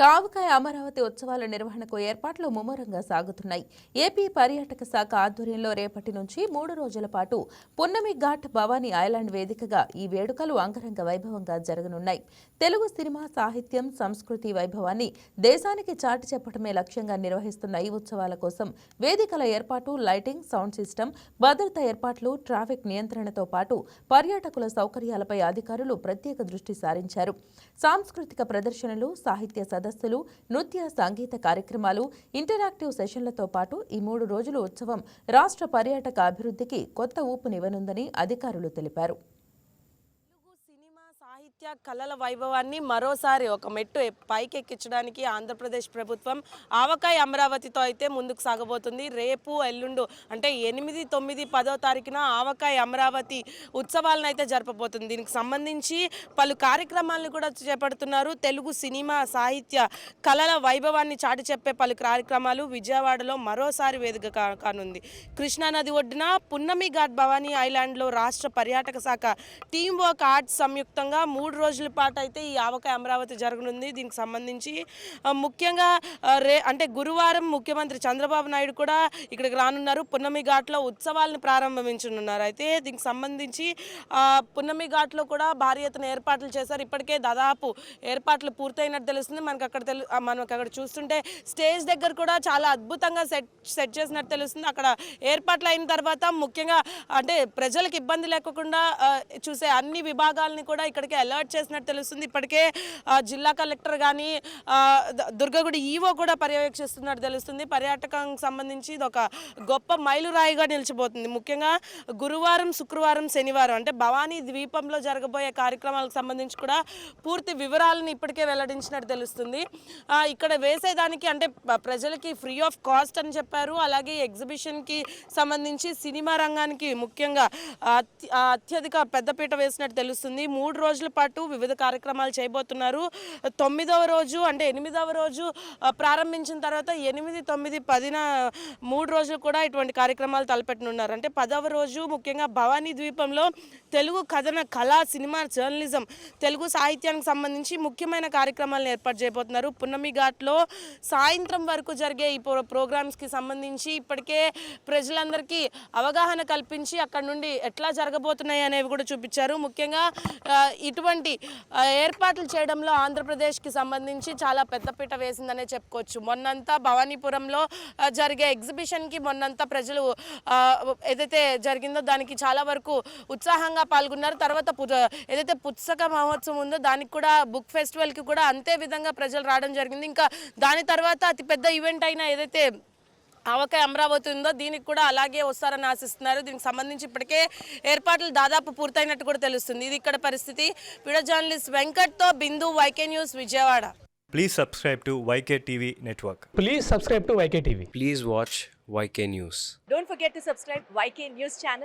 కావకాయ అమరావతి ఉత్సవాల నిర్వహణకు ఏర్పాట్లు ముమ్మరంగా సాగుతున్నాయి. ఏపీ పర్యాటక శాఖ ఆధ్వర్యంలో రేపటి నుంచి 3 రోజుల పాటు పున్నమి ఘాట్ భవానీ ఐలాండ్ వేదికగా ఈ వేడుకలు అంగరంగ వైభవంగా జరగనున్నాయి. తెలుగు సినిమా, సాహిత్యం, సంస్కృతి వైభవాన్ని దేశానికి చాటి చెప్పడమే లక్ష్యంగా నిర్వహిస్తున్న ఈ ఉత్సవాల కోసం వేదికల ఏర్పాటు, లైటింగ్, సౌండ్ సిస్టమ్, భద్రతా ఏర్పాట్లు, ట్రాఫిక్ నియంత్రణతో పాటు పర్యాటకుల సౌకర్యాలపై అధికారులు ప్రత్యేక దృష్టి సారించారు. సాంస్కృతిక ప్రదర్శనలు, సాహిత్య సదస్సులు, నృత్య, సంగీత కార్యక్రమాలు, ఇంటరాక్టివ్ సెషన్లతో పాటు ఈ 3 రోజుల ఉత్సవం రాష్ట్ర పర్యాటక అభివృద్ధికి కొత్త ఊపునివ్వనుందని అధికారులు తెలిపారు. సాహిత్య కళల వైభవాన్ని మరోసారి ఒక మెట్టు పైకెక్కించడానికి ఆంధ్రప్రదేశ్ ప్రభుత్వం ఆవకాయ అమరావతితో అయితే ముందుకు సాగబోతుంది. రేపు ఎల్లుండు అంటే 8, 9, 10వ తారీఖున ఆవకాయ అమరావతి ఉత్సవాలను అయితే జరపబోతుంది. దీనికి సంబంధించి పలు కార్యక్రమాలను కూడా చేపడుతున్నారు. తెలుగు సినిమా, సాహిత్య కళల వైభవాన్ని చాటి చెప్పే పలు కార్యక్రమాలు విజయవాడలో మరోసారి వేదిక కానుంది. కృష్ణానది ఒడ్డున పున్నమి ఘాట్ భవానీ ఐలాండ్లో రాష్ట్ర పర్యాటక శాఖ టీమ్ వర్క్ ఆర్ట్స్ సంయుక్తంగా 3 రోజుల పాటు అయితే ఈ ఆవకాయ అమరావతి జరగనుంది. దీనికి సంబంధించి ముఖ్యంగా అంటే గురువారం ముఖ్యమంత్రి చంద్రబాబు నాయుడు కూడా ఇక్కడికి రానున్నారు. పున్నమి ఘాట్లో ఉత్సవాలను ప్రారంభించనున్నారు. అయితే దీనికి సంబంధించి పున్నమి ఘాట్లో కూడా భారీ ఎత్తున ఏర్పాట్లు చేశారు. ఇప్పటికే దాదాపు ఏర్పాట్లు పూర్తయినట్టు తెలుస్తుంది. మనకు అక్కడ చూస్తుంటే స్టేజ్ దగ్గర కూడా చాలా అద్భుతంగా సెట్ చేసినట్టు తెలుస్తుంది. అక్కడ ఏర్పాట్లు అయిన తర్వాత ముఖ్యంగా అంటే ప్రజలకు ఇబ్బంది లేకుండా చూసే అన్ని విభాగాలని కూడా ఇక్కడికి అలర్ట్ చేసినట్టు తెలుస్తుంది. ఇప్పటికే జిల్లా కలెక్టర్ కానీ దుర్గగుడి ఈవో కూడా పర్యవేక్షిస్తున్నట్టు తెలుస్తుంది. పర్యాటకానికి సంబంధించి ఇది ఒక గొప్ప మైలురాయిగా నిలిచిపోతుంది. ముఖ్యంగా గురువారం, శుక్రవారం, శనివారం అంటే భవానీ ద్వీపంలో జరగబోయే కార్యక్రమాలకు సంబంధించి కూడా పూర్తి వివరాలను ఇప్పటికే వెల్లడించినట్టు తెలుస్తుంది. ఇక్కడ వేసేదానికి అంటే ప్రజలకి ఫ్రీ ఆఫ్ కాస్ట్ అని చెప్పారు. అలాగే ఎగ్జిబిషన్కి సంబంధించి సినిమా రంగానికి ముఖ్యంగా అత్యధిక పెద్దపీట వేసినట్టు తెలుస్తుంది. 3 రోజుల పాటు వివిధ కార్యక్రమాలు చేయబోతున్నారు. 9వ రోజు అంటే 8వ రోజు ప్రారంభించిన తర్వాత 8, 9, 10న 3 రోజులు కూడా ఇటువంటి కార్యక్రమాలు తలపెట్టనున్నారు. అంటే 10వ రోజు ముఖ్యంగా భవానీ ద్వీపంలో తెలుగు కథన, కళ, సినిమా, జర్నలిజం, తెలుగు సాహిత్యానికి సంబంధించి ముఖ్యమైన కార్యక్రమాలను ఏర్పాటు చేయబోతున్నారు. పున్నమి ఘాట్లో సాయంత్రం వరకు జరిగే ఈ ప్రోగ్రామ్స్కి సంబంధించి ఇప్పటికే ప్రజలందరికీ అవగాహన కల్పించి అక్కడ నుండి ఎట్లా జరగబోతున్నాయి అనేవి కూడా చూపించారు. ముఖ్యంగా ఇటువంటి ఏర్పాట్లు చేయడంలో ఆంధ్రప్రదేశ్కి సంబంధించి చాలా పెద్దపీట వేసిందనే చెప్పుకోవచ్చు. మొన్నంతా భవానీపురంలో జరిగే ఎగ్జిబిషన్కి మొన్నంతా ప్రజలు ఏదైతే జరిగిందో దానికి చాలా వరకు ఉత్సాహంగా పాల్గొన్నారు. తర్వాత ఏదైతే పుస్తక మహోత్సవం ఉందో దానికి కూడా, బుక్ ఫెస్టివల్కి కూడా అంతే విధంగా ప్రజలు రావడం జరిగింది. ఇంకా దాని తర్వాత అతిపెద్ద ఈవెంట్ అయినా ఏదైతే ఆవకాయ అమరావతి ఉందో దీనికి కూడా అలాగే వస్తారని ఆశిస్తున్నారు. దీనికి సంబంధించి ఇప్పటికే ఏర్పాట్లు దాదాపు పూర్తయినట్టు కూడా తెలుస్తుంది. ఇది ఇక్కడ పరిస్థితి. వీడియో జర్నలిస్ట్ వెంకట్తో Bindu, YK news, Vijayawada. Please subscribe to YK TV network. Please subscribe to YK TV. Please watch YK News. Don't forget to subscribe YK News channel.